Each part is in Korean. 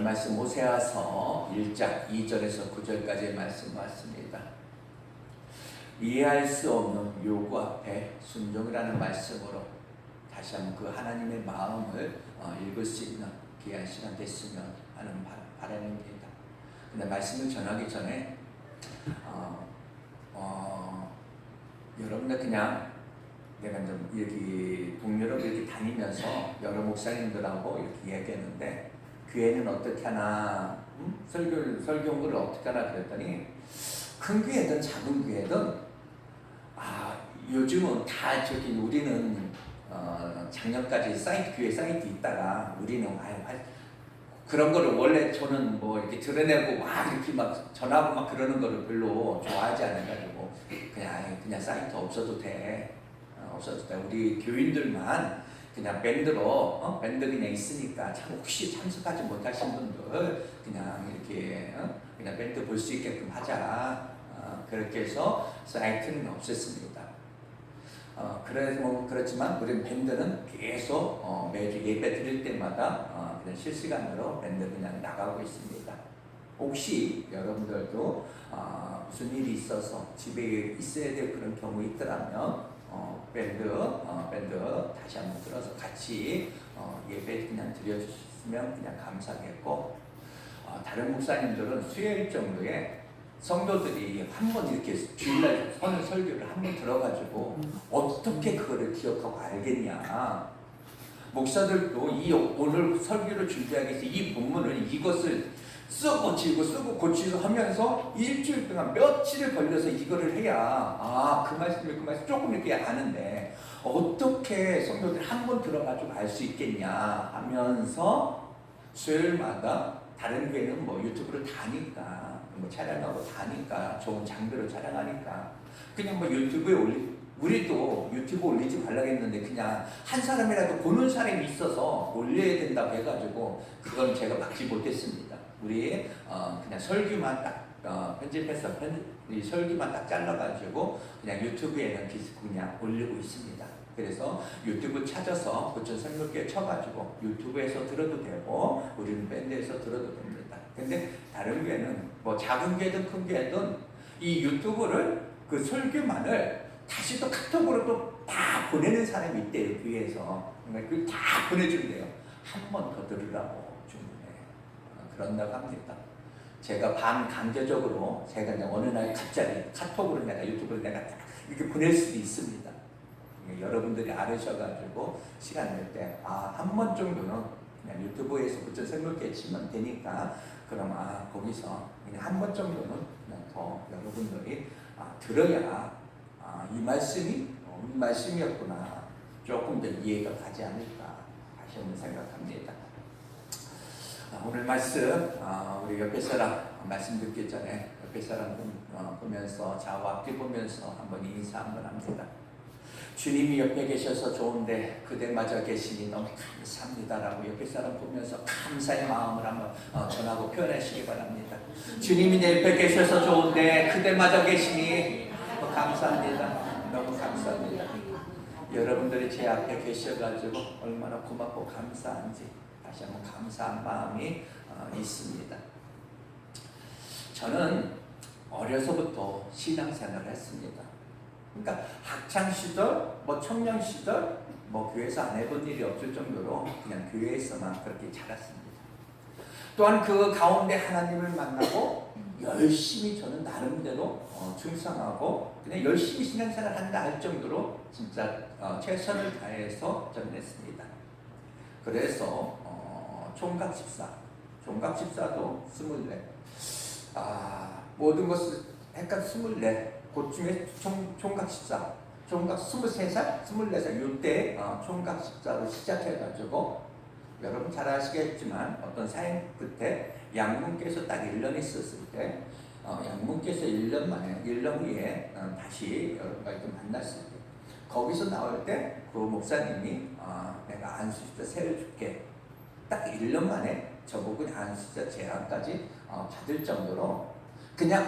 말씀 호세아서 1장 2절에서 9절까지의 말씀 왔습니다. 이해할 수 없는 요구 앞에 순종이라는 말씀으로 다시 한번 그 하나님의 마음을 읽을 수 있는 귀한 시간 됐으면 하는 바람입니다. 근데 말씀을 전하기 전에 여러분들 그냥 내가 좀 여기 동유럽 이렇게 다니면서 여러 목사님들하고 이렇게 얘기했는데 교회는 어떻게 하나, 설교를 어떻게 하나 그랬더니 큰 교회든 작은 교회든 요즘은 다 저기 우리는 작년까지 교회 사이트 있다가 우리는 그런 거를 원래 저는 뭐 이렇게 드러내고 막 이렇게 막 전하고 막 그러는 거를 별로 좋아하지 않아가지고 그냥 사이트 없어도 돼. 우리 교인들만 그냥 밴드로 밴드 그냥 있으니까 혹시 참석하지 못하신 분들 그냥 이렇게 그냥 밴드 볼 수 있게끔 하자. 그렇게 해서 사이트는 없앴습니다. 그렇지만 우리 밴드는 계속 매주 예배 드릴 때마다 그냥 실시간으로 밴드 그냥 나가고 있습니다. 혹시 여러분들도 무슨 일이 있어서 집에 있어야 될 그런 경우 있더라면 밴드 다시 한번 들어서 같이 예배 그냥 드려주시면 그냥 감사하겠고, 다른 목사님들은 수요일 정도에 성도들이 한 번 이렇게 주일날 설교를 한 번 들어가지고 어떻게 그거를 기억하고 알겠냐. 목사들도 오늘 설교를 준비하기 위해서 이 본문을 이것을 쓰고 지고 쓰고 고치고 하면서 일주일 동안 며칠을 걸려서 이거를 해야 그 말씀 조금 이렇게 아는데 어떻게 성도들 한 번 들어가지고 알 수 있겠냐 하면서 수요일마다 다른 교회는 뭐 유튜브를 다니까 뭐 촬영하고 다니까 좋은 장비로 촬영하니까 그냥 뭐 유튜브에 우리도 유튜브 올리지 말라고 했는데 그냥 한 사람이라도 보는 사람이 있어서 올려야 된다고 해가지고 그건 제가 막지 못했습니다. 우리 그냥 설교만 딱 편집해서 이 설교만 딱 잘라가지고 그냥 유튜브에는 그냥 올리고 있습니다. 그래서 유튜브 찾아서 고천 설교회 쳐가지고 유튜브에서 들어도 되고 우리는 밴드에서 들어도 됩니다. 근데 다른 교회는 뭐 작은 교회든 큰 교회든 이 유튜브를 그 설교만을 다시 또 카톡으로 또 다 보내는 사람이 있대요. 교회에서 그 다 보내준대요. 한 번 더 들으라고 주문해. 그런다고 합니다. 제가 반강제적으로 제가 그냥 어느 날 갑자기 카톡으로 내가 유튜브를 내가 이렇게 보낼 수도 있습니다. 여러분들이 알으셔가지고 시간 낼 때 한 번 정도는 그냥 유튜브에서 부천 생물계 치면 되니까 그럼 거기서 그냥 한 번 정도는 그냥 더 여러분들이 들어야 이 말씀이었구나 조금 더 이해가 가지 않을까 다시 한번 생각합니다. 오늘 말씀 우리 옆에 사람 말씀 듣기 전에 옆에 사람 보면서 좌우 앞뒤 보면서 한번 인사 한번 합니다. 주님이 옆에 계셔서 좋은데 그대마저 계시니 너무 감사합니다라고 옆에 사람 보면서 감사의 마음을 한번 전하고 표현하시기 바랍니다. 주님이 내 옆에 계셔서 좋은데 그대마저 계시니 감사합니다. 너무 감사합니다. 여러분들이 제 앞에 계셔가지고 얼마나 고맙고 감사한지 다시 한번 감사한 마음이 있습니다. 저는 어려서부터 신앙생활을 했습니다. 그러니까 학창시절, 청년시절, 교회에서 안 해본 일이 없을 정도로 그냥 교회에서만 그렇게 자랐습니다. 또한 그 가운데 하나님을 만나고 열심히 저는 나름대로 충성하고 그냥 열심히 신앙생활을 한다 할 정도로 진짜 최선을 다해서 전했습니다. 그래서 총각집사도 24, 모든 것을 헷갈려 24, 그중에 총각집사, 총각 23살, 24살 이때 총각집사로 시작해가지고 여러분 잘 아시겠지만 어떤 사행 끝에 양문께서 딱 1년 있었을 때 양문께서 1년 후에 다시 여러분과 이렇게 만났을 때 거기서 나올 때 그 목사님이 내가 안수집사 세워줄게 딱 1년 만에 저보고 안수집사 제안까지 받을 정도로 그냥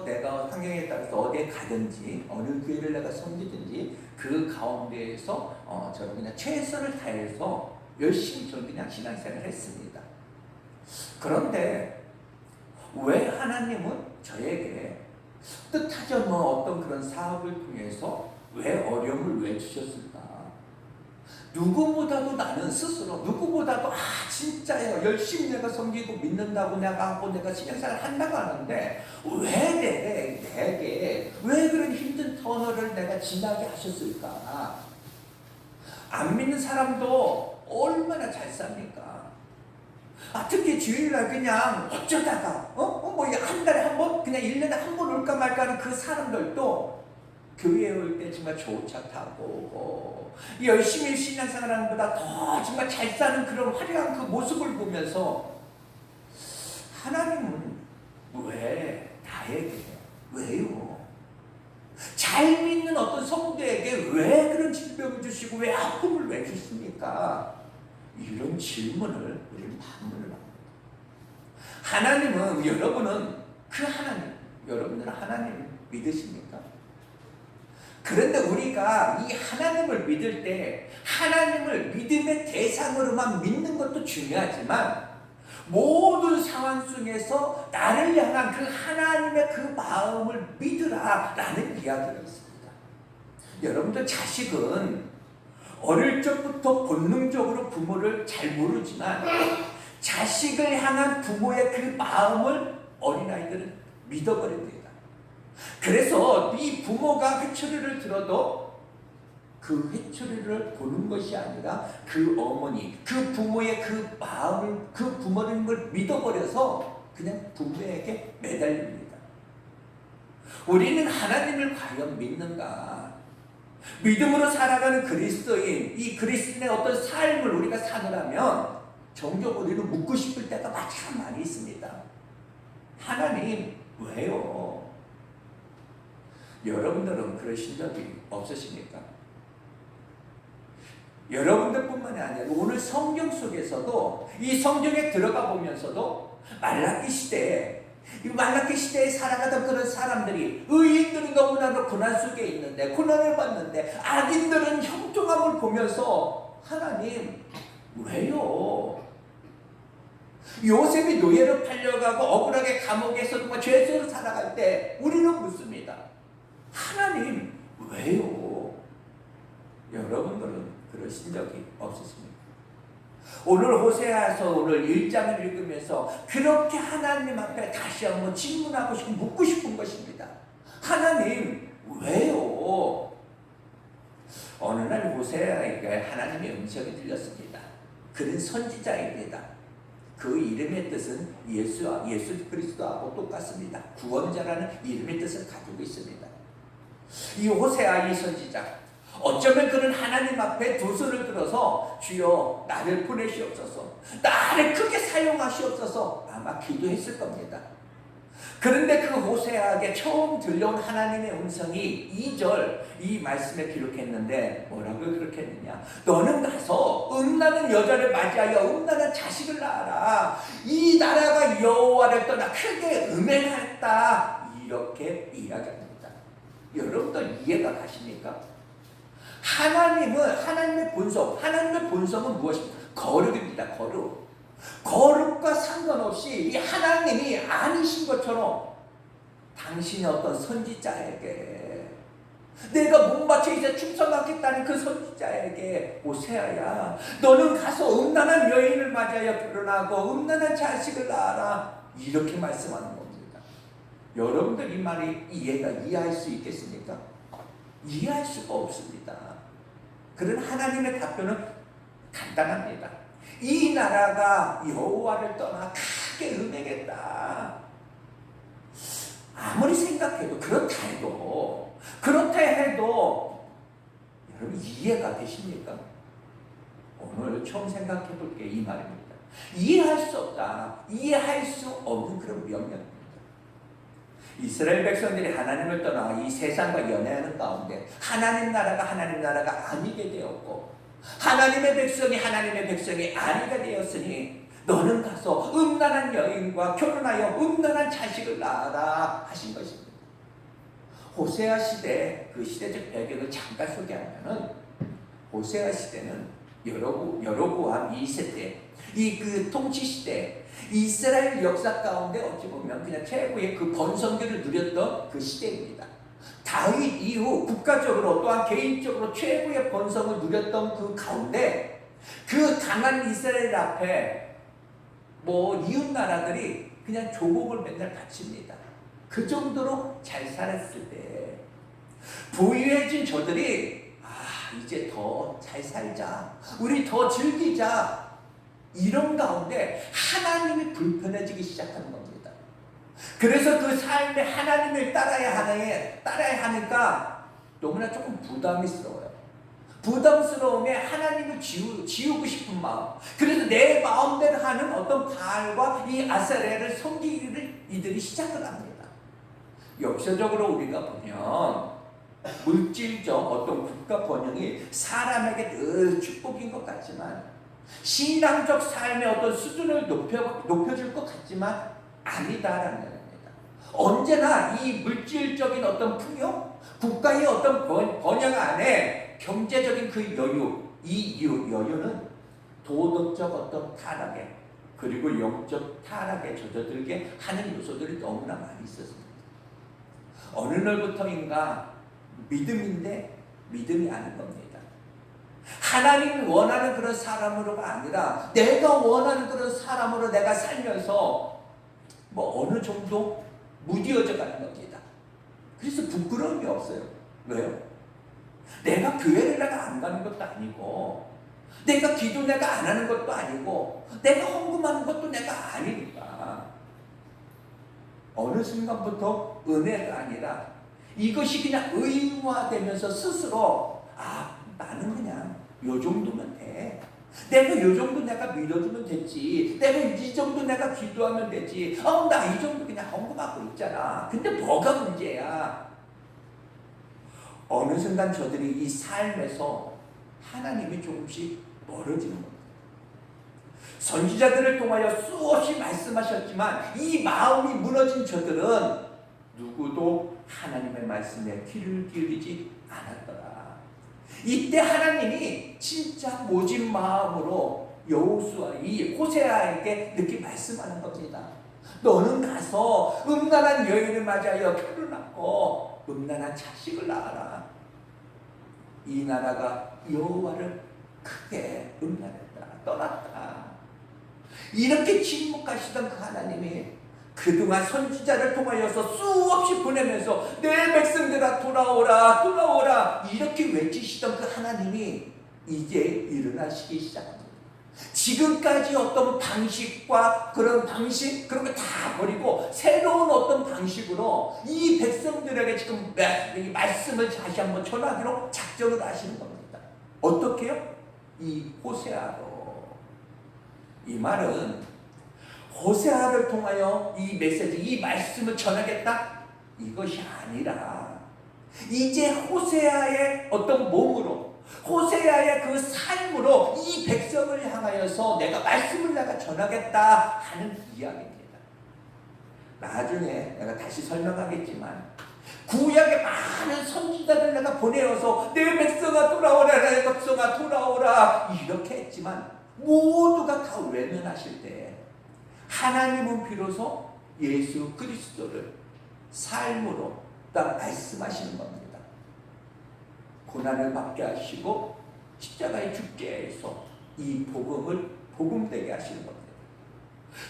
내가 환경에 따라서 어디에 가든지 어느 교회를 내가 섬기든지 그 가운데에서 저는 그냥 최선을 다해서 열심히 저는 그냥 신앙생활을 했습니다. 그런데 왜 하나님은 저에게 뜻하지 않은 어떤 그런 사업을 통해서 왜 어려움을 왜 주셨을까? 누구보다도 나는 스스로 누구보다도 진짜요 열심히 내가 섬기고 믿는다고 내가 하고 내가 신앙생활 한다고 하는데 왜 내게 왜 그런 힘든 터널을 내가 지나게 하셨을까? 안 믿는 사람도 얼마나 잘 삽니까? 특히 주일날 그냥 어쩌다가 뭐 한 달에 한 번 그냥 1년에 한 번 올까 말까 하는 그 사람들도 교회에 올 때 정말 좋은 차 타고 오고 열심히 신앙생활하는 것보다 더 정말 잘 사는 그런 화려한 그 모습을 보면서 하나님은 왜 나에게 왜요? 잘 믿는 어떤 성도에게 왜 그런 질병을 주시고 왜 아픔을 왜 주십니까? 이런 질문을 우리는 반문을 합니다. 하나님은 여러분은 그 하나님 여러분들은 하나님을 믿으십니까? 그런데 우리가 이 하나님을 믿을 때 하나님을 믿음의 대상으로만 믿는 것도 중요하지만 모든 상황 속에서 나를 향한 그 하나님의 그 마음을 믿으라 라는 이야기가 있습니다. 여러분들 자식은 어릴 적부터 본능적으로 부모를 잘 모르지만 자식을 향한 부모의 그 마음을 어린아이들은 믿어버립니다. 그래서 이 부모가 회초리를 들어도 그 회초리를 보는 것이 아니라 그 어머니, 그 부모의 그 마음을, 그 부모님을 믿어버려서 그냥 부모에게 매달립니다. 우리는 하나님을 과연 믿는가? 믿음으로 살아가는 그리스도인, 이 그리스도인의 어떤 삶을 우리가 사느라면 종종 우리는 묻고 싶을 때가 참 많이 있습니다. 하나님 왜요? 여러분들은 그러신 적이 없으십니까? 여러분들뿐만이 아니라 오늘 성경 속에서도 이 성경에 들어가 보면서도 말라기 시대에 이 말라기 시대에 살아가던 그런 사람들이 의인들은 너무나도 고난 속에 있는데 고난을 받는데 악인들은 형통함을 보면서 하나님 왜요? 요셉이 노예로 팔려가고 억울하게 감옥에서 정말 죄수로 살아갈 때 우리는 묻습니다. 하나님 왜요? 여러분들은 그러신 적이 없으십니까? 오늘 호세아서 오늘 1장을 읽으면서 그렇게 하나님 앞에 다시 한번 질문하고 싶고 묻고 싶은 것입니다. 하나님 왜요? 어느 날 호세아에게 하나님의 음성이 들렸습니다. 그는 선지자입니다. 그 이름의 뜻은 예수 그리스도하고 똑같습니다. 구원자라는 이름의 뜻을 가지고 있습니다. 이 호세아 이 선지자 어쩌면 그는 하나님 앞에 두 손을 들어서 주여 나를 보내시옵소서 나를 크게 사용하시옵소서 아마 기도했을 겁니다. 그런데 그 호세아에게 처음 들려온 하나님의 음성이 2절 이 말씀에 기록했는데 뭐라고 그렇게 했느냐? 너는 가서 음란한 여자를 맞이하여 음란한 자식을 낳아라. 이 나라가 여호와를 떠나 크게 음행했다. 이렇게 이야기합니다. 여러분들 이해가 가십니까? 하나님의 본성은 무엇입니까? 거룩입니다. 거룩. 거룩과 상관없이 이 하나님이 아니신 것처럼 당신의 어떤 선지자에게 내가 몸바쳐 이제 충성하겠다는 그 선지자에게 호세아야 너는 가서 음란한 여인을 맞이하여 결혼하고 음란한 자식을 낳아라 이렇게 말씀하는 겁니다. 여러분들 이 말이 이해할 수 있겠습니까? 이해할 수가 없습니다. 그런 하나님의 답변은 간단합니다. 이 나라가 여호와를 떠나 크게 음행했다. 아무리 생각해도 그렇다 해도 여러분 이해가 되십니까? 오늘 처음 생각해 볼 게 이 말입니다. 이해할 수 없다. 이해할 수 없는 그런 명령입니다. 이스라엘 백성들이 하나님을 떠나 이 세상과 연애하는 가운데 하나님 나라가 아니게 되었고 하나님의 백성이 아니가 되었으니 너는 가서 음란한 여인과 결혼하여 음란한 자식을 낳아라 하신 것입니다. 호세아 시대 그 시대적 배경을 잠깐 소개하면은 호세아 시대는 여로보암 2세 때 이 그 통치 시대, 이스라엘 역사 가운데 어찌 보면 그냥 최고의 그 번성기를 누렸던 그 시대입니다. 다윗 이후 국가적으로 또한 개인적으로 최고의 번성을 누렸던 그 가운데 그 강한 이스라엘 앞에 뭐 이웃 나라들이 그냥 조국을 맨날 바칩니다. 그 정도로 잘 살았을 때 부유해진 저들이 이제 더 잘 살자, 우리 더 즐기자, 이런 가운데 하나님이 불편해지기 시작하는 겁니다. 그래서 그 삶에 하나님을 따라야 하니까 너무나 조금 부담스러워요. 부담스러움에 하나님을 지우고 싶은 마음, 그래서 내 마음대로 하는 어떤 바알과 이 아세라를 섬기기를 이들이 시작을 합니다. 역사적으로 우리가 보면 물질적 어떤 국가 번영이 사람에게 늘 축복인 것 같지만 신앙적 삶의 어떤 수준을 높여줄 것 같지만 아니다라는 겁니다. 언제나 이 물질적인 어떤 풍요, 국가의 어떤 번영 안에 경제적인 그 여유, 이 여유는 도덕적 어떤 타락에 그리고 영적 타락에 젖어들게 하는 요소들이 너무나 많이 있었습니다. 어느 날부터인가 믿음인데 믿음이 아닌 겁니다. 하나님이 원하는 그런 사람으로가 아니라 내가 원하는 그런 사람으로 내가 살면서 뭐 어느 정도 무뎌져 가는 겁니다. 그래서 부끄러움이 없어요. 왜요? 내가 교회를 내가 안 가는 것도 아니고 내가 기도 내가 안 하는 것도 아니고 내가 헌금하는 것도 내가 아니니까 어느 순간부터 은혜가 아니라 이것이 그냥 의무화되면서 스스로 나는 그냥 요 정도면 돼. 내가 요 정도 내가 믿어주면 됐지. 내가 이 정도 내가 기도하면 되지. 나 이 정도 그냥 헌금하고 있잖아. 근데 뭐가 문제야? 어느 순간 저들이 이 삶에서 하나님이 조금씩 멀어지는 겁니다. 선지자들을 통하여 수없이 말씀하셨지만 이 마음이 무너진 저들은 누구도 하나님의 말씀에 귀를 기울이지 않았더라. 이때 하나님이 진짜 모진 마음으로 여호수아 이 호세아에게 이렇게 말씀하는 겁니다. 너는 가서 음란한 여인을 맞이하여 결혼하고 음란한 자식을 낳아라. 이 나라가 여호와를 크게 음란했다, 떠났다. 이렇게 침묵하시던 그 하나님이 그동안 선지자를 통하여서 수없이 보내면서 내 백성들아 돌아오라 돌아오라 이렇게 외치시던 그 하나님이 이제 일어나시기 시작합니다. 지금까지 어떤 방식과 그런 방식 그런 거 다 버리고 새로운 어떤 방식으로 이 백성들에게 지금 이 말씀을 다시 한번 전하기로 작정을 하시는 겁니다. 어떻게요? 이 호세아로. 이 말은 호세아를 통하여 이 메시지, 이 말씀을 전하겠다? 이것이 아니라 이제 호세아의 어떤 몸으로 호세아의 그 삶으로 이 백성을 향하여서 내가 말씀을 내가 전하겠다 하는 이야기입니다. 나중에 내가 다시 설명하겠지만 구약의 많은 선지자들 내가 보내어서 내 백성아 돌아오라 내 백성아 돌아오라 이렇게 했지만 모두가 다 외면하실 때 하나님은 비로소 예수 그리스도를 삶으로 딱 말씀하시는 겁니다. 고난을 받게 하시고 십자가에 죽게 해서 이 복음을 복음되게 하시는 겁니다.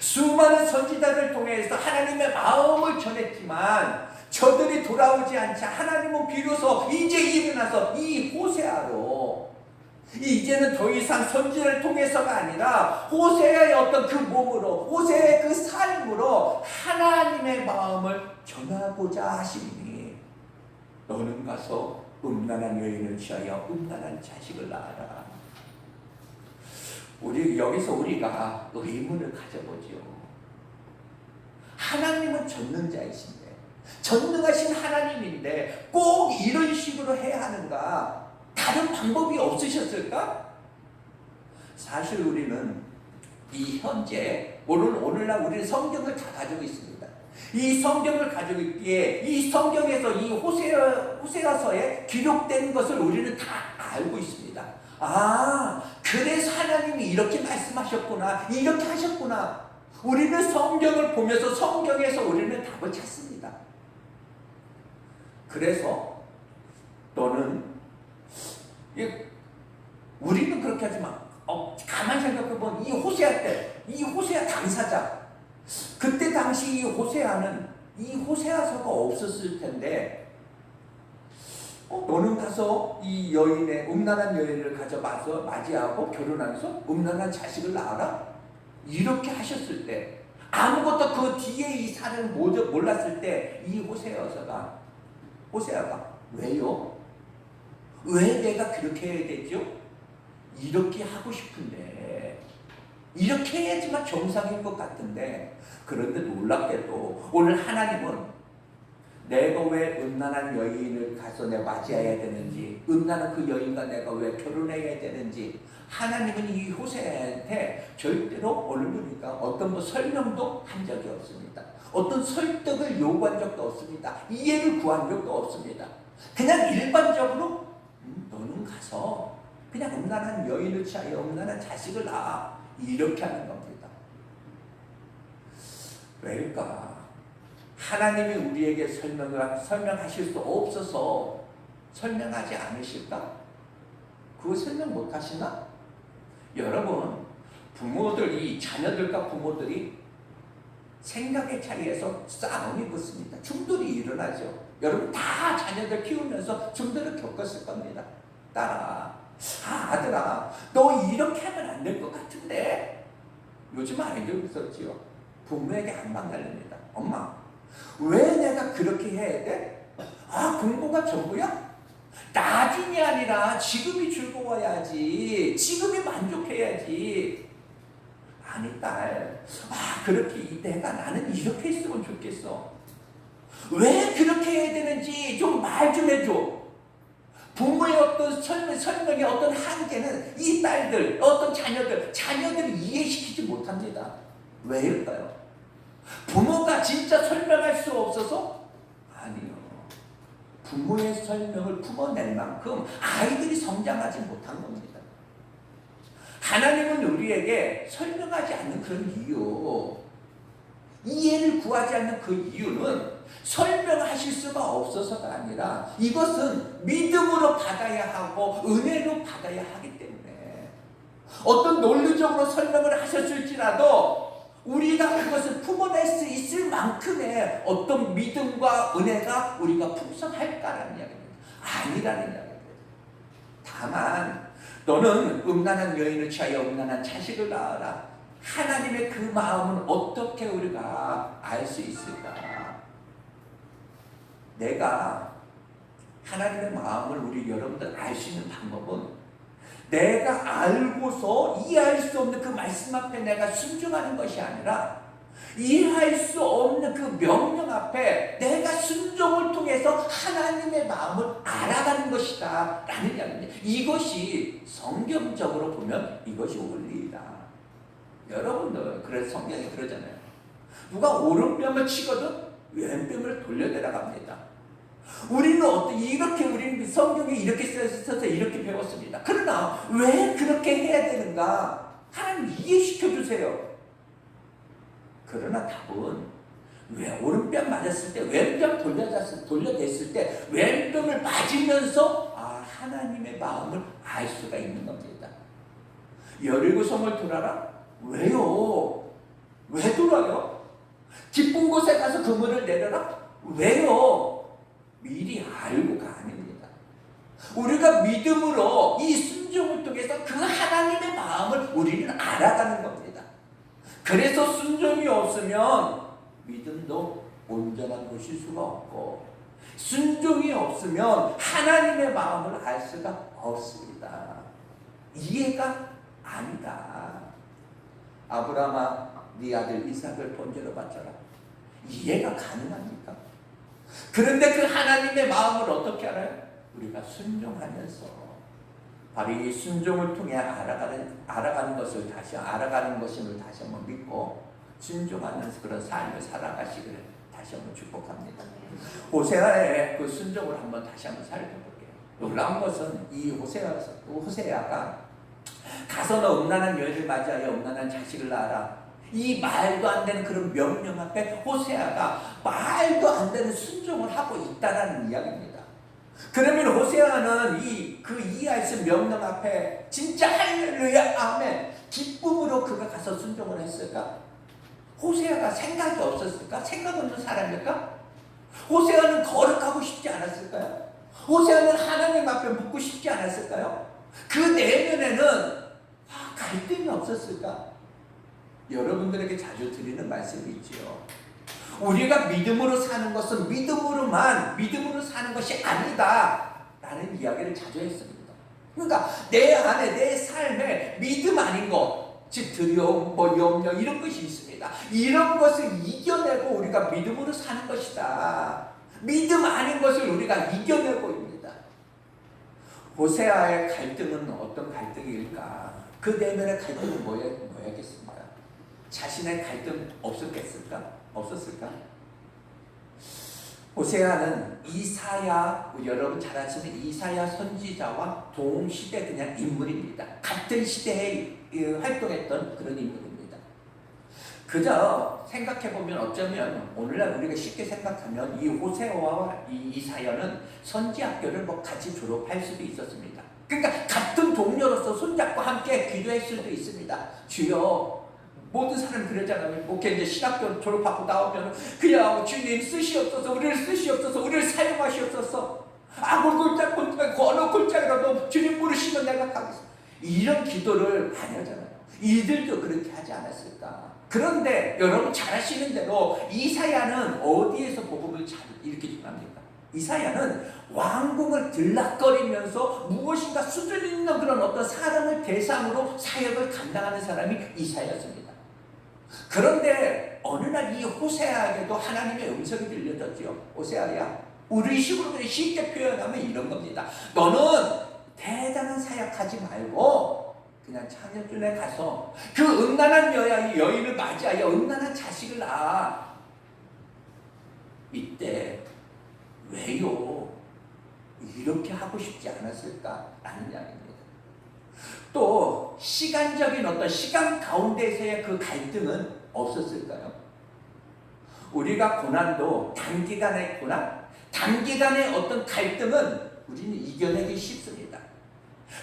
수많은 선지자들 통해서 하나님의 마음을 전했지만 저들이 돌아오지 않자 하나님은 비로소 이제 일어나서 이 호세아로 이제는 더 이상 선지자를 통해서가 아니라 호세아의 어떤 그 몸으로 호세아의 그 삶으로 하나님의 마음을 전하고자 하시니 너는 가서 음란한 여인을 취하여 음란한 자식을 낳아라. 우리 여기서 우리가 의문을 가져보지요. 하나님은 전능자이신데 전능하신 하나님인데 꼭 이런 식으로 해야 하는가? 다른 방법이 없으셨을까? 사실 우리는 이 현재 오늘날 우리는 성경을 다 가지고 있습니다. 이 성경을 가지고 있기에 이 성경에서 이 호세아서에 기록된 것을 우리는 다 알고 있습니다. 그래서 하나님이 이렇게 말씀하셨구나, 이렇게 하셨구나. 우리는 성경을 보면서 성경에서 우리는 답을 찾습니다. 그래서 너는 우리는 그렇게 하지만 가만히 생각해보면 이 호세아 때, 이 호세아 당사자, 그때 당시 이 호세아서가 없었을 텐데 너는 가서 이 여인의 음란한 여인을 가져와서 맞이하고 결혼하면서 음란한 자식을 낳아라? 이렇게 하셨을 때, 아무것도 그 뒤에 이 사람을 몰랐을 때 이 호세아가 왜요? 왜 내가 그렇게 해야 되죠? 이렇게 하고 싶은데, 이렇게 해야지만 정상인 것 같은데, 그런데 놀랍게도 오늘 하나님은 내가 왜 음란한 여인을 가서 내가 맞이해야 되는지, 음란한 그 여인과 내가 왜 결혼해야 되는지, 하나님은 이 호세아한테 절대로 오늘 보니까 어떤 설명도 한 적이 없습니다. 어떤 설득을 요구한 적도 없습니다. 이해를 구한 적도 없습니다. 그냥 일반적으로 너는 가서 그냥 음란한 여인을 취하여 음란한 자식을 낳아, 이렇게 하는 겁니다. 왜일까? 하나님이 우리에게 설명하실 수 없어서 설명하지 않으실까? 그거 설명 못 하시나? 여러분, 부모들이, 자녀들과 부모들이 생각의 차이에서 싸움이 붙습니다. 충돌이 일어나죠. 여러분 다 자녀들 키우면서 충돌을 겪었을 겁니다. 딸아, 아들아, 너 이렇게 하면 안 될 것 같은데? 요즘 아이들 있었지요. 부모에게 한방 날립니다. 엄마, 왜 내가 그렇게 해야 돼? 공부가 전부야? 나중이 아니라 지금이 즐거워야지. 지금이 만족해야지. 아니 딸, 그렇게 나는 이렇게 했으면 좋겠어. 왜 그렇게 해야 되는지 좀 말 좀 해줘. 부모의 어떤 설명의 어떤 한계는 이 딸들, 어떤 자녀들을 이해시키지 못합니다. 왜일까요? 부모가 진짜 설명할 수 없어서? 아니요. 부모의 설명을 품어낼 만큼 아이들이 성장하지 못한 겁니다. 하나님은 우리에게 설명하지 않는 그런 이유, 이해를 구하지 않는 그 이유는 설명하실 수가 없어서가 아니라 이것은 믿음으로 받아야 하고 은혜로 받아야 하기 때문에, 어떤 논리적으로 설명을 하셨을지라도 우리가 그것을 품어낼 수 있을 만큼의 어떤 믿음과 은혜가 우리가 풍성할까라는 이야기입니다. 아니라는 이야기입니다. 다만 너는 음란한 여인을 취하여 음란한 자식을 낳아라. 하나님의 그 마음은 어떻게 우리가 알 수 있을까? 내가 하나님의 마음을 우리 여러분들 알 수 있는 방법은, 내가 알고서 이해할 수 없는 그 말씀 앞에 내가 순종하는 것이 아니라 이해할 수 없는 그 명령 앞에 내가 순종을 통해서 하나님의 마음을 알아가는 것이다 라는 이야기입니다. 이것이 성경적으로 보면 이것이 원리이다. 여러분들, 그래서 성경이 그러잖아요. 누가 오른뺨을 치거든 왼뺨을 돌려내라 갑니다. 우리는 우리는 성경에 이렇게 써서 이렇게 배웠습니다. 그러나 왜 그렇게 해야 되는가? 하나님 이해시켜 주세요. 그러나 답은, 왜 오른뺨 맞았을 때 왼뺨 돌려댔을 때 왼뺨을 맞으면서 하나님의 마음을 알 수가 있는 겁니다. 여리고 성을 돌아라? 왜요? 왜 돌아요? 깊은 곳에 가서 그물을 내려라? 왜요? 미리 알고가 아닙니다. 우리가 믿음으로 이 순종을 통해서 그 하나님의 마음을 우리는 알아가는 겁니다. 그래서 순종이 없으면 믿음도 온전한 것일 수가 없고, 순종이 없으면 하나님의 마음을 알 수가 없습니다. 이해가 아니다. 아브라함아, 네 아들 이삭을 번제로 바쳐라. 이해가 가능합니까? 그런데 그 하나님의 마음을 어떻게 알아요? 우리가 순종하면서, 바로 이 순종을 통해 알아가는 것을 알아가는 것임을 다시 한번 믿고 순종하는 그런 삶을 살아가시기를 다시 한번 축복합니다. 호세아의 그 순종을 한번 다시 한번 살펴볼게요. 놀라운 것은 이 호세아가 가서 너 음란한 여인을 맞이하여 음란한 자식을 낳아라. 이 말도 안 되는 그런 명령 앞에 호세아가 말도 안 되는 순종을 하고 있다라는 이야기입니다. 그러면 호세아는 그 이하에서 명령 앞에 진짜 할렐루야 아멘 기쁨으로 그가 가서 순종을 했을까? 호세아가 생각이 없었을까? 생각 없는 사람일까? 호세아는 거룩하고 싶지 않았을까요? 호세아는 하나님 앞에 묻고 싶지 않았을까요? 그 내면에는 갈등이 없었을까? 여러분들에게 자주 드리는 말씀이 있지요. 우리가 믿음으로 사는 것은 믿음으로 사는 것이 아니다 라는 이야기를 자주 했습니다. 그러니까 내 안에 내 삶에 믿음 아닌 것, 즉 두려움, 염려 이런 것이 있습니다. 이런 것을 이겨내고 우리가 믿음으로 사는 것이다. 믿음 아닌 것을 우리가 이겨내고 있습니다. 호세아의 갈등은 어떤 갈등일까? 그 내면의 갈등은 뭐였겠습니까? 자신의 갈등 없었을까? 호세아는 이사야, 여러분 잘 아시는 이사야 선지자와 동시대 그냥 인물입니다. 같은 시대에 활동했던 그런 인물입니다. 그저 생각해보면 어쩌면 오늘날 우리가 쉽게 생각하면 이 호세아와 이 이사야는 선지학교를 같이 졸업할 수도 있었습니다. 그러니까 같은 동료로서 손잡고 함께 기도했을 수도 있습니다. 주여, 모든 사람이 그러잖아요. 이제 신학교 졸업하고 나오면 그냥 주님 쓰시옵소서, 우리를 쓰시옵소서, 우리를 사용하시옵소서. 아무 골짝 어느 골짜기라도 주님 부르시면 내가 가겠습니다. 이런 기도를 많이 하잖아요. 이들도 그렇게 하지 않았을까? 그런데 여러분 잘 아시는 대로 이사야는 어디에서 복음을 이렇게 전합니까? 이사야는 왕궁을 들락거리면서 무엇인가 수준 있는 그런 어떤 사람을 대상으로 사역을 감당하는 사람이 이사야였습니다. 그런데 어느 날 이 호세아에게도 하나님의 음성이 들려졌지요. 호세아야, 우리 식으로 그냥 쉽게 표현하면 이런 겁니다. 너는 대단한 사역하지 말고 그냥 창녀촌에 가서 그 음란한 여인을 맞이하여 음란한 자식을 낳아. 이때 왜요? 이렇게 하고 싶지 않았을까라는 이야기입니다. 또 시간적인 어떤 시간 가운데서의 그 갈등은 없었을까요? 우리가 고난도 단기간의 고난, 단기간의 어떤 갈등은 우리는 이겨내기 쉽습니다.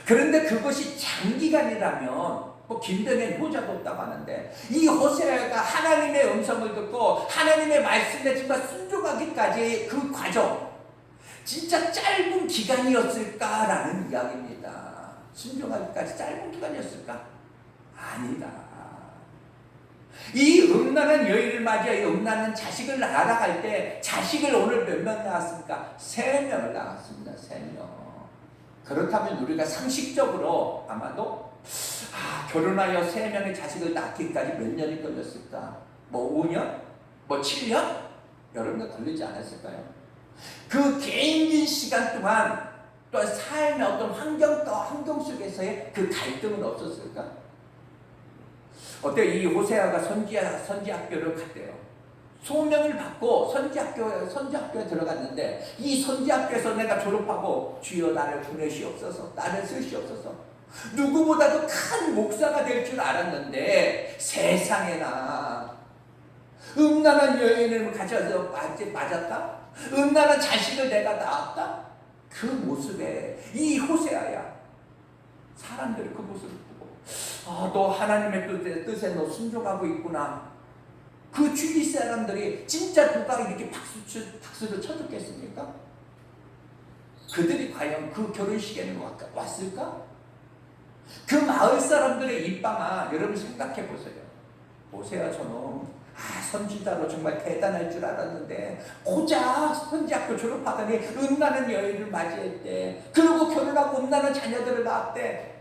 그런데 그것이 장기간이라면 김대면 효자도 없다고 하는데 이 호세아가 하나님의 음성을 듣고 하나님의 말씀에 정말 순종하기까지 그 과정 진짜 짧은 기간이었을까라는 이야기입니다. 순종하기까지 짧은 기간이었을까? 아니다. 이 음란한 여인을 맞이하여 음란한 자식을 낳아갈 때 자식을 오늘 몇 명 낳았습니까? 3명을 낳았습니다. 3명. 그렇다면 우리가 상식적으로 아마도 결혼하여 3명의 자식을 낳기까지 몇 년이 걸렸을까? 5년? 7년? 여러분들 걸리지 않았을까요? 그 개인긴 시간 동안 또 삶의 어떤 환경 속에서의 그 갈등은 없었을까? 어때? 이 호세아가 선지학교를 갔대요. 소명을 받고 선지학교에 들어갔는데 이 선지학교에서 내가 졸업하고 주여 나를 보내시옵소서, 나를 쓰시옵소서. 누구보다도 큰 목사가 될 줄 알았는데 세상에나 음란한 여인을 가져서 맞았다? 음란한 자식을 내가 낳았다? 그 모습에 이 호세아야 사람들이 그 모습을 보고 너 하나님의 뜻에 너 순종하고 있구나. 그 주위 사람들이 진짜 누가 이렇게 박수를 쳐줬겠습니까? 그들이 과연 그 결혼식에는 왔을까? 그 마을 사람들의 입방아 여러분 생각해 보세요. 호세아 저놈 선지자로 정말 대단할 줄 알았는데 고작 선지학교 졸업하더니 음란한 여인을 맞이했대. 그리고 결혼하고 음란한 자녀들을 낳았대.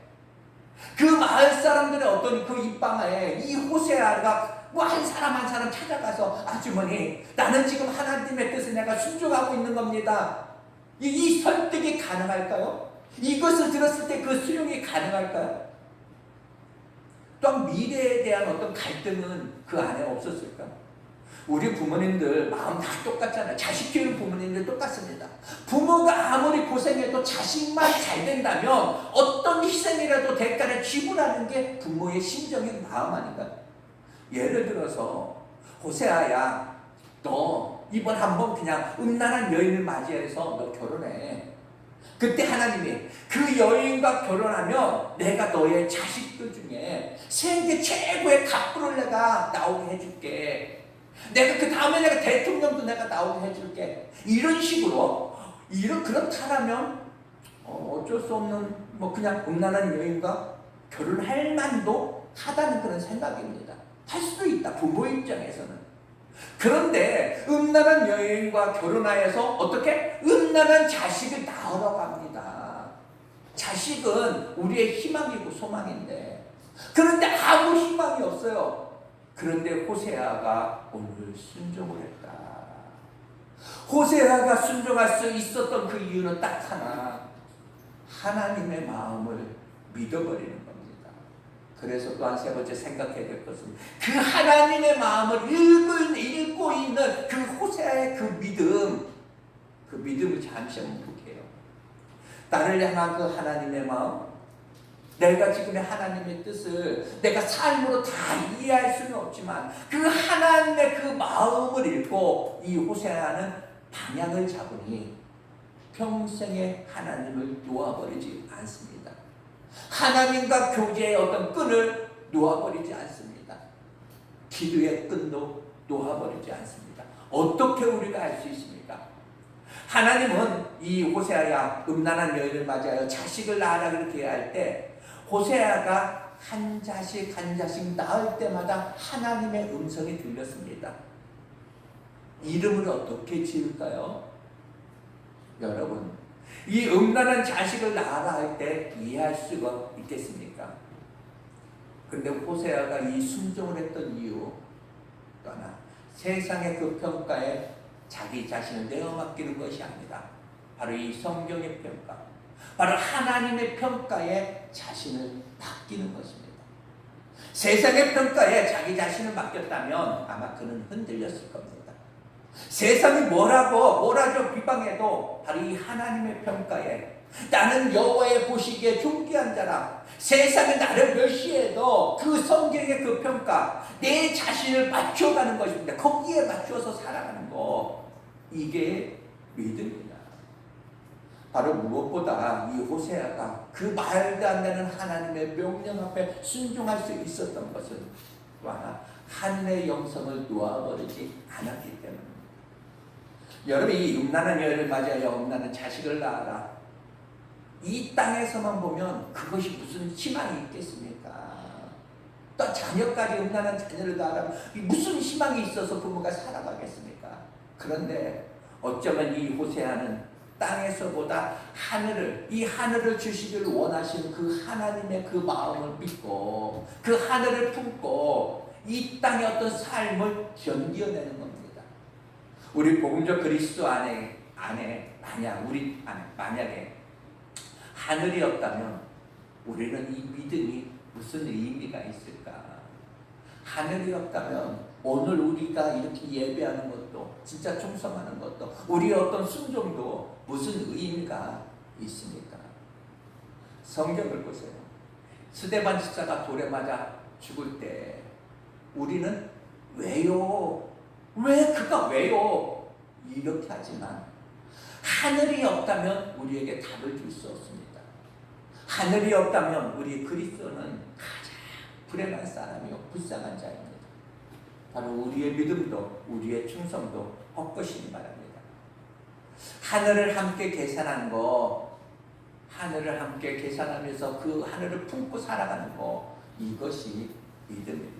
그 마을 사람들의 어떤 그 입방아에 이 호세아가 한 사람 찾아가서 아주머니 나는 지금 하나님의 뜻에 내가 순종하고 있는 겁니다. 이 설득이 가능할까요? 이것을 들었을 때 그 수용이 가능할까요? 또한 미래에 대한 어떤 갈등은 그 안에 없었을까? 우리 부모님들 마음 다 똑같잖아요. 자식 키우는 부모님들 똑같습니다. 부모가 아무리 고생해도 자식만 잘 된다면 어떤 희생이라도 대가를 지불하는 게 부모의 심정인 마음 아닌가요? 예를 들어서 호세아야, 너 이번 한번 그냥 음란한 여인을 맞이해서 너 결혼해. 그때 하나님이 그 여인과 결혼하면 내가 너의 자식들 중에 세계 최고의 갑부를 내가 나오게 해줄게. 내가 그 다음에 내가 대통령도 내가 나오게 해줄게. 이런 식으로 그렇다면 어쩔 수 없는 뭐 그냥 음란한 여인과 결혼할 만도 하다는 그런 생각입니다. 할 수도 있다, 부모 입장에서는. 그런데 음란한 여인과 결혼하여서 어떻게? 음란한 자식을 낳으러 갑니다. 자식은 우리의 희망이고 소망인데, 그런데 아무 희망이 없어요. 그런데 호세아가 오늘 순종을 했다. 호세아가 순종할 수 있었던 그 이유는 딱 하나, 하나님의 마음을 믿어버리는 겁니다. 그래서 또한 세 번째 생각해야 될 것은 그 하나님의 마음을 읽고 있는 그 호세아의 그 믿음을 잠시 한번 볼게요. 나를 향한 그 하나님의 마음, 내가 지금의 하나님의 뜻을 내가 삶으로 다 이해할 수는 없지만 그 하나님의 그 마음을 읽고 이 호세아는 방향을 잡으니 평생에 하나님을 놓아버리지 않습니다. 하나님과 교제의 어떤 끈을 놓아버리지 않습니다. 기도의 끈도 놓아버리지 않습니다. 어떻게 우리가 알 수 있습니까? 하나님은 이 호세아야, 음란한 여인을 맞이하여 자식을 낳으라 그렇게 할 때 호세아가 한 자식 낳을 때마다 하나님의 음성이 들렸습니다. 이름을 어떻게 지을까요? 여러분, 이 음란한 자식을 낳아라 할 때 이해할 수가 있겠습니까? 그런데 호세아가 이 순종을 했던 이유 또 하나, 세상의 그 평가에 자기 자신을 내어맡기는 것이 아니라 바로 이 성경의 평가, 바로 하나님의 평가에 자신을 맡기는 것입니다. 세상의 평가에 자기 자신을 맡겼다면 아마 그는 흔들렸을 겁니다. 세상이 뭐라고 비방해도 바로 이 하나님의 평가에 나는 여호와의 보시기에 존귀한 자라, 세상이 나를 멸시해도 그 성경의 그 평가, 내 자신을 맞춰가는 것입니다. 거기에 맞춰서 살아가는 거, 이게 믿음입니다. 바로 무엇보다 이 호세아가 그 말도 안 되는 하나님의 명령 앞에 순종할 수 있었던 것은 또 하나, 하늘의 영성을 놓아버리지 않았기 때문입니다. 여러분, 이 음란한 여인을 맞이하여 음란한 자식을 낳아라, 이 땅에서만 보면 그것이 무슨 희망이 있겠습니까? 또 자녀까지 음란한 자녀를 낳아라, 무슨 희망이 있어서 부모가 살아가겠습니까? 그런데 어쩌면 이 호세아는 땅에서보다 이 하늘을 주시기를 원하시는 그 하나님의 그 마음을 믿고 그 하늘을 품고 이 땅의 어떤 삶을 견뎌내는 겁니다. 우리 복음적 그리스도 안에 만약에 하늘이 없다면 우리는 이 믿음이 무슨 의미가 있을까? 하늘이 없다면 오늘 우리가 이렇게 예배하는 것도, 진짜 충성하는 것도, 우리의 어떤 순종도 무슨 의미가 있습니까? 성경을 보세요. 스데반 집사가 돌에 맞아 죽을 때 우리는 왜요? 이렇게 하지만 하늘이 없다면 우리에게 답을 줄 수 없습니다. 하늘이 없다면 우리 그리스도는 가장 불행한 사람이요, 불쌍한 자입니다. 바로 우리의 믿음도 우리의 충성도 헛것이니 바랍니다. 하늘을 함께 계산한 거, 하늘을 함께 계산하면서 그 하늘을 품고 살아가는 거, 이것이 믿음입니다.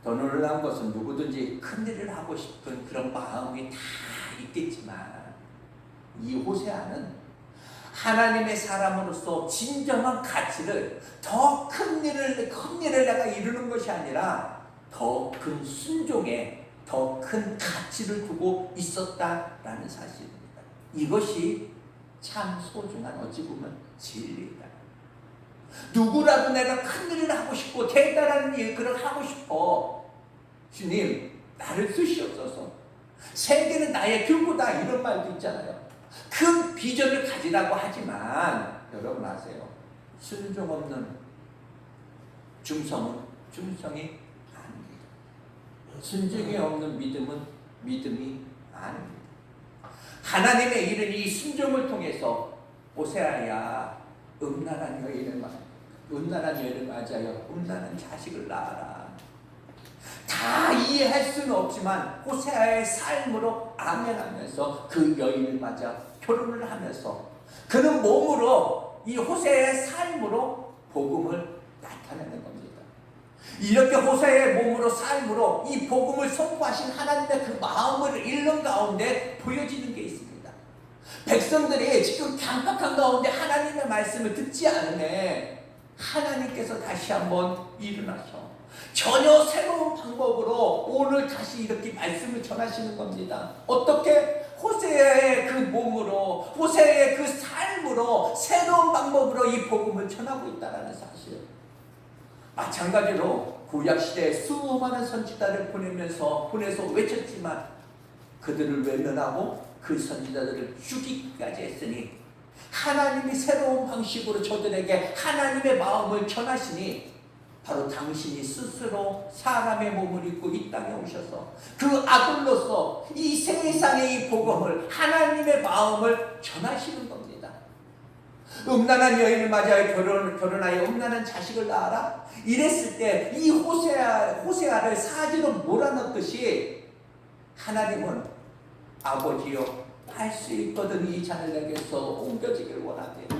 더 놀라운 것은 누구든지 큰 일을 하고 싶은 그런 마음이 다 있겠지만 이 호세아는 하나님의 사람으로서 진정한 가치를, 더 큰 일을 내가 이루는 것이 아니라 더 큰 순종에 더 큰 가치를 두고 있었다라는 사실입니다. 이것이 참 소중한, 어찌 보면 진리이다. 누구라도 내가 큰 일을 하고 싶고 대단한 일을 하고 싶어. 주님, 나를 쓰시옵소서. 세계는 나의 교구다 이런 말도 있잖아요. 큰 비전을 가지라고 하지만 여러분 아세요? 순종 없는 중성은 중성이 아닙니다. 순종이 없는 믿음은 믿음이 아닙니다. 하나님의 이른 이 순종을 통해서 호세아야 음란한 여인을 맞아요. 음란한 자식을 낳아라. 다 이해할 수는 없지만 호세아의 삶으로 아멘하면서 그 여인을 맞아 결혼을 하면서 그는 몸으로 이 호세아의 삶으로 복음을 나타내는 겁니다. 이렇게 호세아의 몸으로 삶으로 이 복음을 선포하신 하나님의 그 마음을 읽는 가운데 보여지는 게 있습니다. 백성들이 지금 강박한 가운데 하나님의 말씀을 듣지 않으면 하나님께서 다시 한번 일어나셔 전혀 새로운 방법으로 오늘 다시 이렇게 말씀을 전하시는 겁니다. 어떻게? 호세아의 그 몸으로, 호세아의 그 삶으로 새로운 방법으로 이 복음을 전하고 있다는 사실. 마찬가지로 구약시대에 수많은 선지자를 보내서 외쳤지만 그들을 외면하고 그 선지자들을 죽이기까지 했으니 하나님이 새로운 방식으로 저들에게 하나님의 마음을 전하시니 바로 당신이 스스로 사람의 몸을 입고 이 땅에 오셔서 그 아들로서 이 세상의 이 복음을 하나님의 마음을 전하시는 겁니다. 음란한 여인을 맞아야 결혼하여 음란한 자식을 낳아라. 이랬을 때 이 호세아를 사지로 몰아넣듯이 하나님은 아버지여 할 수 있거든 이 자녀에게서 옮겨지기를 원합니다.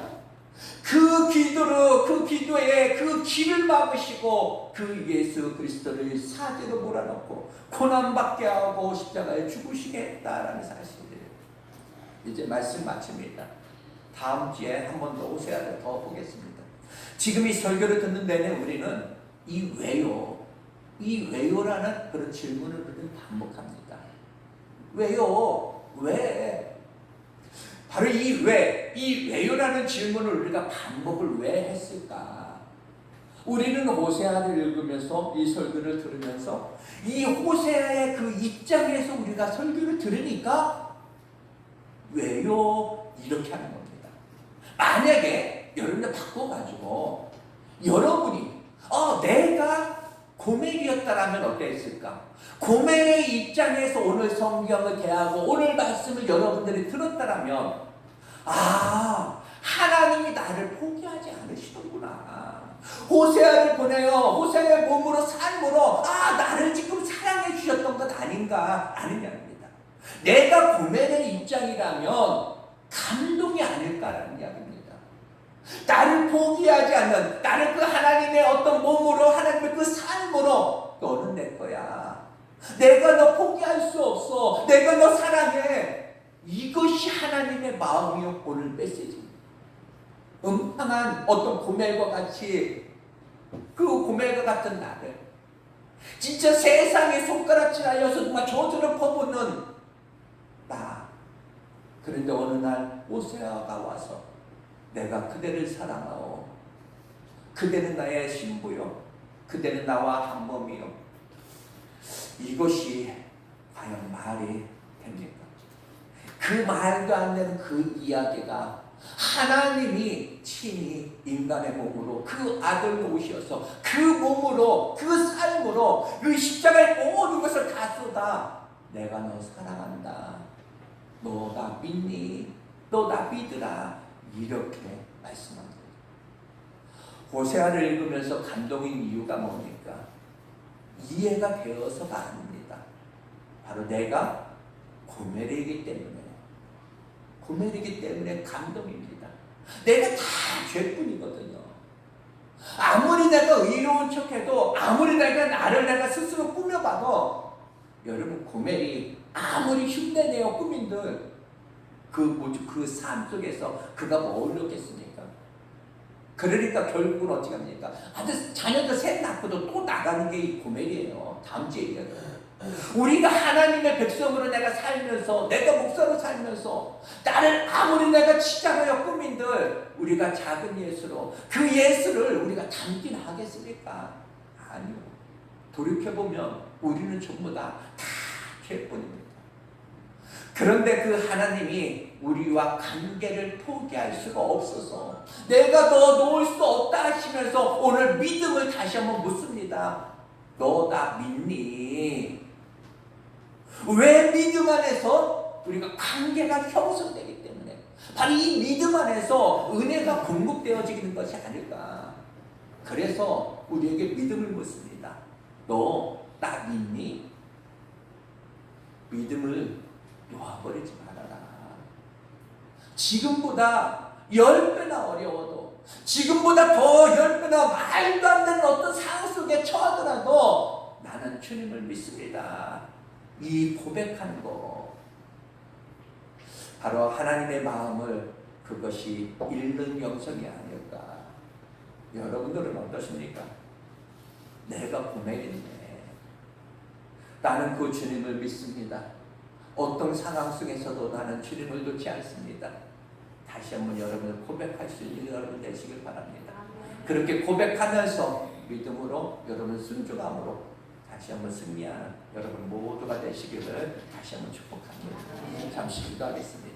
그 기도에 그 길을 막으시고 그 예수 그리스도를 사지로 몰아넣고 고난받게 하고 십자가에 죽으시게 했다라는 사실이에요. 이제 말씀 마칩니다. 다음 주에 한 번 더 호세아를 더 보겠습니다. 지금 이 설교를 듣는 내내 우리는 이 왜요라는 그런 질문을 우리는 반복합니다. 왜요? 왜? 바로 이 왜요라는 질문을 우리가 반복을 왜 했을까? 우리는 호세아를 읽으면서 이 설교를 들으면서 이 호세아의 그 입장에서 우리가 설교를 들으니까 왜요? 이렇게 하는 겁니다. 만약에 여러분들 바꿔가지고 여러분이 내가 고멜이었다라면 어땠을까? 고멜의 입장에서 오늘 성경을 대하고 오늘 말씀을 여러분들이 들었다라면 하나님이 나를 포기하지 않으시는구나. 호세아를 보내요. 호세아의 몸으로 삶으로 나를 지금 사랑해 주셨던 것 아니냐입니다. 내가 고멜의 입장이라면 감동이 아닐까라는 이야기입니다. 나를 포기하지 않는 나를 그 하나님의 어떤 몸으로 하나님의 그 삶으로 너는 내 거야. 내가 너 포기할 수 없어. 내가 너 사랑해. 이것이 하나님의 마음이요 오늘 메시지입니다. 음탕한 어떤 고멜과 같이 그 고멜과 같은 나를 진짜 세상에 손가락질 하여서 정말 저주를 퍼붓는 나. 그런데 어느 날 호세아가 와서 내가 그대를 사랑하오. 그대는 나의 신부요. 그대는 나와 한 몸이요. 이것이 과연 말이 됩니까? 그 말도 안 되는 그 이야기가 하나님이 친히 인간의 몸으로 그 아들로 오셔서 그 몸으로 그 삶으로 그 십자가의 모든 것을 다 쏟아 내가 너 사랑한다. 너 나 믿니? 너 나 믿으라. 이렇게 말씀합니다. 호세아를 읽으면서 감동인 이유가 뭡니까? 이해가 되어서가 아닙니다. 바로 내가 고멜이기 때문에 감동입니다. 내가 다 죄뿐이거든요. 아무리 내가 의로운 척해도 아무리 나를 스스로 꾸며봐도 여러분 고멜이 아무리 흉내내어 꾸민들 그 삶 속에서 그가 뭘 얻겠습니까? 그러니까 결국은 어떻게 합니까? 자녀들 셋 낳고도 또 나가는 게 이 고멜이에요. 다음 주에 얘기해요. 우리가 하나님의 백성으로 내가 살면서 내가 목사로 살면서 나를 아무리 내가 치장하여 꾸민들 우리가 작은 예수로 그 예수를 우리가 담긴 하겠습니까? 아니요. 돌이켜보면 우리는 전부 다 뿐입니다. 그런데 그 하나님이 우리와 관계를 포기할 수가 없어서 내가 너 놓을 수 없다 하시면서 오늘 믿음을 다시 한번 묻습니다. 너 나 믿니? 왜 믿음 안에서 우리가 관계가 형성되기 때문에 바로 이 믿음 안에서 은혜가 공급되어지는 것이 아닐까. 그래서 우리에게 믿음을 묻습니다. 너 나 믿니? 믿음을 놓아버리지 말아라. 지금보다 10배나 어려워도, 지금보다 더 10배나 말도 안 되는 어떤 상황 속에 처하더라도 나는 주님을 믿습니다. 이 고백하는 거 바로 하나님의 마음을 그것이 읽는 영성이 아닐까. 여러분들은 어떠십니까? 내가 고백했네. 나는 그 주님을 믿습니다. 어떤 상황 속에서도 나는 주님을 놓지 않습니다. 다시 한번 여러분을 고백할 수 있는 여러분 되시길 바랍니다. 그렇게 고백하면서 믿음으로 여러분 순종함으로 다시 한번 승리하는 여러분 모두가 되시기를 다시 한번 축복합니다. 잠시 기도하겠습니다.